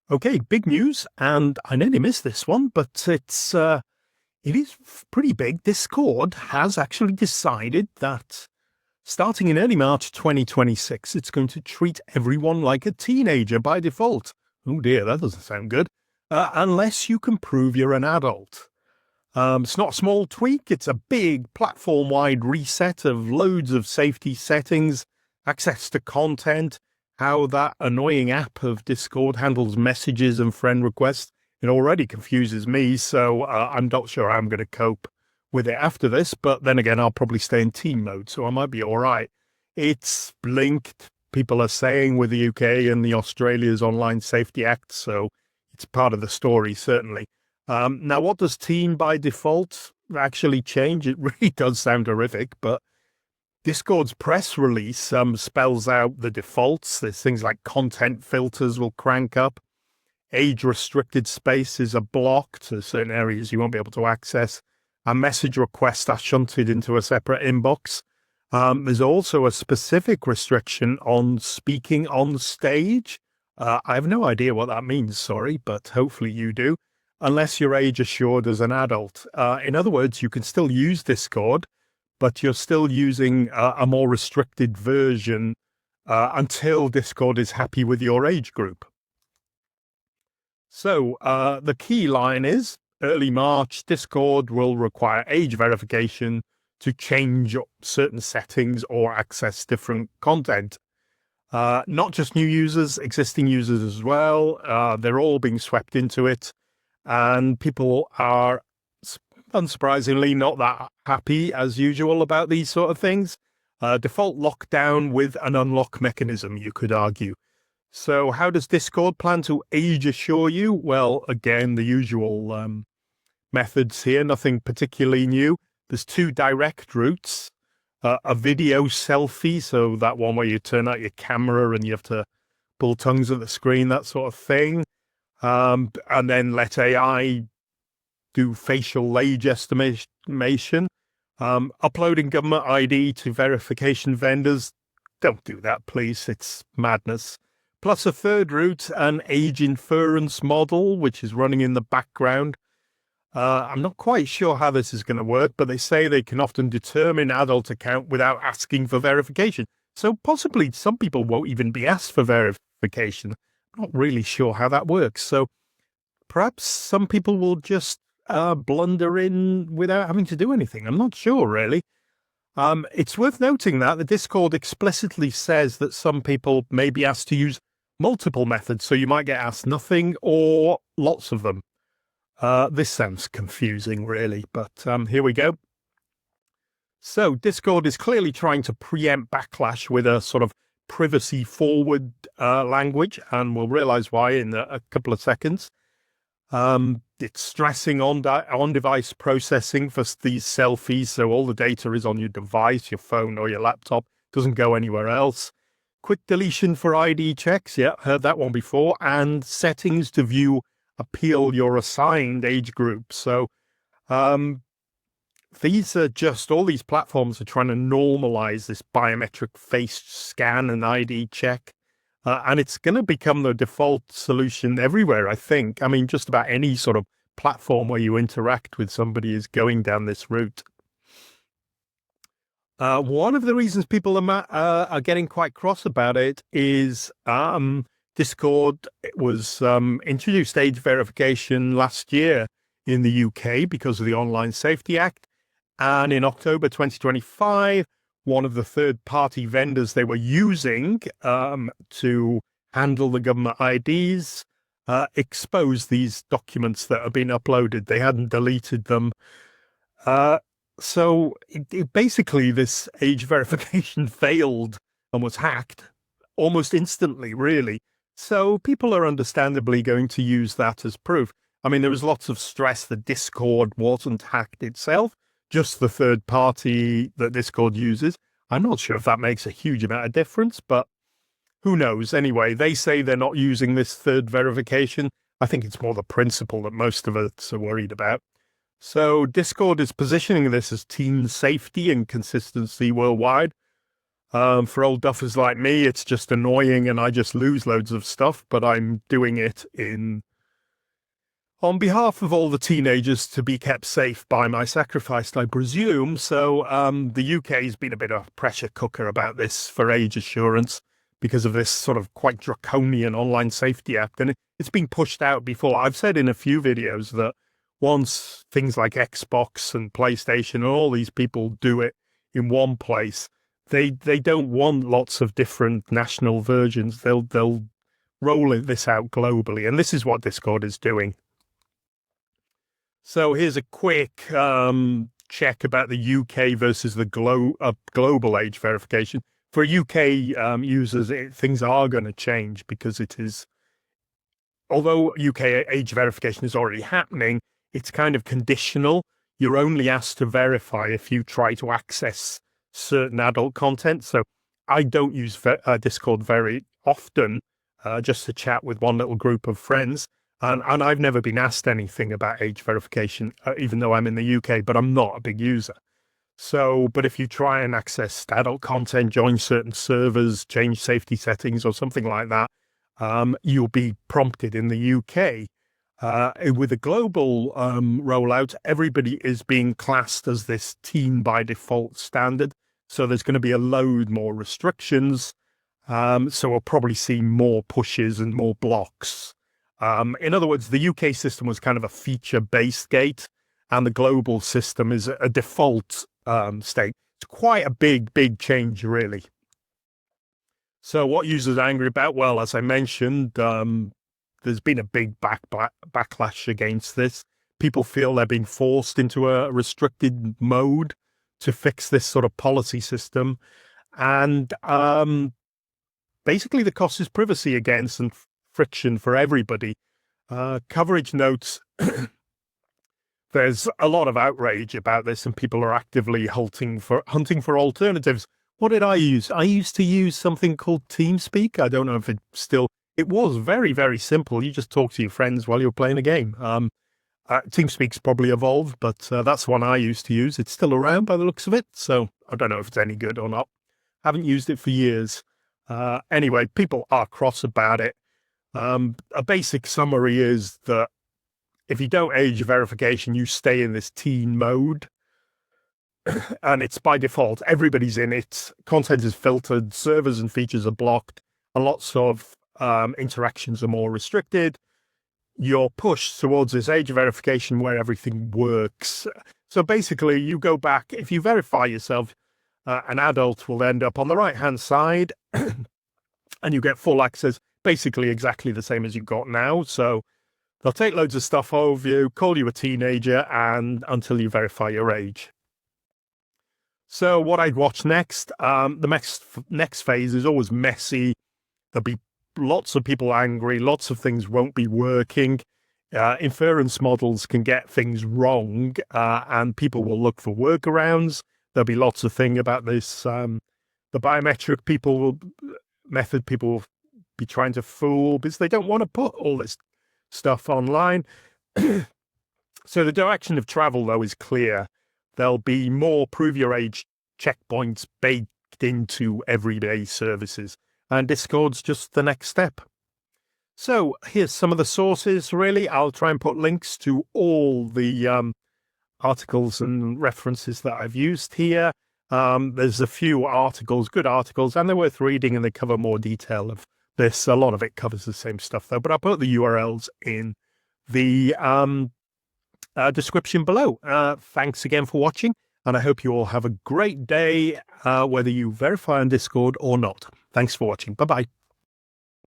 Okay, big news, and I nearly missed this one, but it is pretty big. Discord has actually decided that starting in early March 2026, it's going to treat everyone like a teenager by default. Oh dear, that doesn't sound good. Unless you can prove you're an adult. It's not a small tweak, it's a big platform-wide reset of loads of safety settings, access to content, how that annoying app of Discord handles messages and friend requests. It already confuses me, so I'm not sure how I'm going to cope with it after this, but then again, I'll probably stay in team mode, so I might be all right. It's linked, people are saying, with the UK and the Australia's Online Safety Act, so it's part of the story, certainly. Now, what does team by default actually change? It really does sound horrific, but Discord's press release spells out the defaults. There's things like content filters will crank up. Age-restricted spaces are blocked. So certain areas you won't be able to access. And message requests are shunted into a separate inbox. There's also a specific restriction on speaking on stage. I have no idea what that means, sorry, but hopefully you do. Unless you're age assured as an adult. In other words, you can still use Discord, but you're still using a more restricted version until Discord is happy with your age group. So the key line is early March, Discord will require age verification to change certain settings or access different content. Not just new users, existing users as well. They're all being swept into it. And people are, unsurprisingly, not that happy as usual about these sort of things. Default lockdown with an unlock mechanism, you could argue. So how does Discord plan to age assure you? Well, again, the usual methods here, nothing particularly new. There's two direct routes. A video selfie, so that one where you turn out your camera and you have to pull tongues at the screen, that sort of thing. And then let AI do facial age estimation. Uploading government ID to verification vendors. Don't do that, please. It's madness. Plus a third route, an age inference model, which is running in the background. I'm not quite sure how this is going to work, but they say they can often determine adult account without asking for verification. So possibly some people won't even be asked for verification. Not really sure how that works. So perhaps some people will just blunder in without having to do anything. I'm not sure, really. It's worth noting that the Discord explicitly says that some people may be asked to use multiple methods. So you might get asked nothing or lots of them. This sounds confusing, really, but here we go. So Discord is clearly trying to preempt backlash with a sort of privacy-forward language, and we'll realize why in a couple of seconds. It's stressing on-device processing for these selfies, so all the data is on your device, your phone or your laptop, doesn't go anywhere else. Quick deletion for ID checks, yeah, heard that one before, and settings to view appeal your assigned age group. So these are just, all these platforms are trying to normalize this biometric face scan and ID check. And it's going to become the default solution everywhere, I think. I mean, just about any sort of platform where you interact with somebody is going down this route. One of the reasons people are getting quite cross about it is Discord was introduced age verification last year in the UK because of the Online Safety Act. And in October 2025, one of the third-party vendors they were using to handle the government IDs exposed these documents that have been uploaded. They hadn't deleted them. So basically, this age verification failed and was hacked almost instantly, really. So people are understandably going to use that as proof. I mean, there was lots of stress that Discord wasn't hacked itself, just the third party that Discord uses. I'm not sure if that makes a huge amount of difference, but who knows? Anyway, they say they're not using this third verification. I think it's more the principle that most of us are worried about. So Discord is positioning this as teen safety and consistency worldwide. For old duffers like me, it's just annoying and I just lose loads of stuff, but I'm doing it on behalf of all the teenagers to be kept safe by my sacrifice, I presume. So the UK has been a bit of a pressure cooker about this for age assurance because of this sort of quite draconian online safety act. And it's been pushed out before. I've said in a few videos that once things like Xbox and PlayStation and all these people do it in one place, they don't want lots of different national versions. They'll roll this out globally. And this is what Discord is doing. So here's a quick check about the UK versus the global age verification. For UK users, things are going to change because it is, although UK age verification is already happening, it's kind of conditional. You're only asked to verify if you try to access certain adult content. So I don't use Discord very often, just to chat with one little group of friends. And I've never been asked anything about age verification, even though I'm in the UK, but I'm not a big user. So, but if you try and access adult content, join certain servers, change safety settings or something like that, you'll be prompted in the UK. With a global rollout, everybody is being classed as this teen by default standard. So there's going to be a load more restrictions. So we'll probably see more pushes and more blocks. In other words, the UK system was kind of a feature-based gate, and the global system is a default state. It's quite a big change, really. So what users are angry about? Well, as I mentioned, there's been a big backlash against this. People feel they're being forced into a restricted mode to fix this sort of policy system. And basically the cost is privacy against and friction for everybody. Coverage notes there's a lot of outrage about this and people are actively hunting for alternatives. What did I use? I used to use something called TeamSpeak. I don't know if it was very simple. You just talk to your friends while you're playing a game. TeamSpeak's probably evolved, but that's one I used to use. It's still around by the looks of it, so I don't know if it's any good or not. Haven't used it for years. Anyway, people are cross about it. A basic summary is that if you don't age verification, you stay in this teen mode. And it's by default. Everybody's in it. Content is filtered. Servers and features are blocked. And lots of interactions are more restricted. You're pushed towards this age verification where everything works. So basically, you go back. If you verify yourself, an adult will end up on the right-hand side. And you get full access, basically exactly the same as you've got now. So they'll take loads of stuff over you, call you a teenager, and until you verify your age. So what I'd watch next, the next phase is always messy. There'll be lots of people angry. Lots of things won't be working. Inference models can get things wrong, and people will look for workarounds. There'll be lots of things about this. The biometric method people will be trying to fool because they don't want to put all this stuff online. So the direction of travel, though, is clear. There'll be more prove your age checkpoints baked into everyday services. And Discord's just the next step. So here's some of the sources, really. I'll try and put links to all the articles and references that I've used here. There's a few articles, good articles, and they're worth reading, and they cover more detail of this. A lot of it covers the same stuff, though. But I'll put the URLs in the description below. Thanks again for watching, and I hope you all have a great day, whether you verify on Discord or not. Thanks for watching. Bye-bye.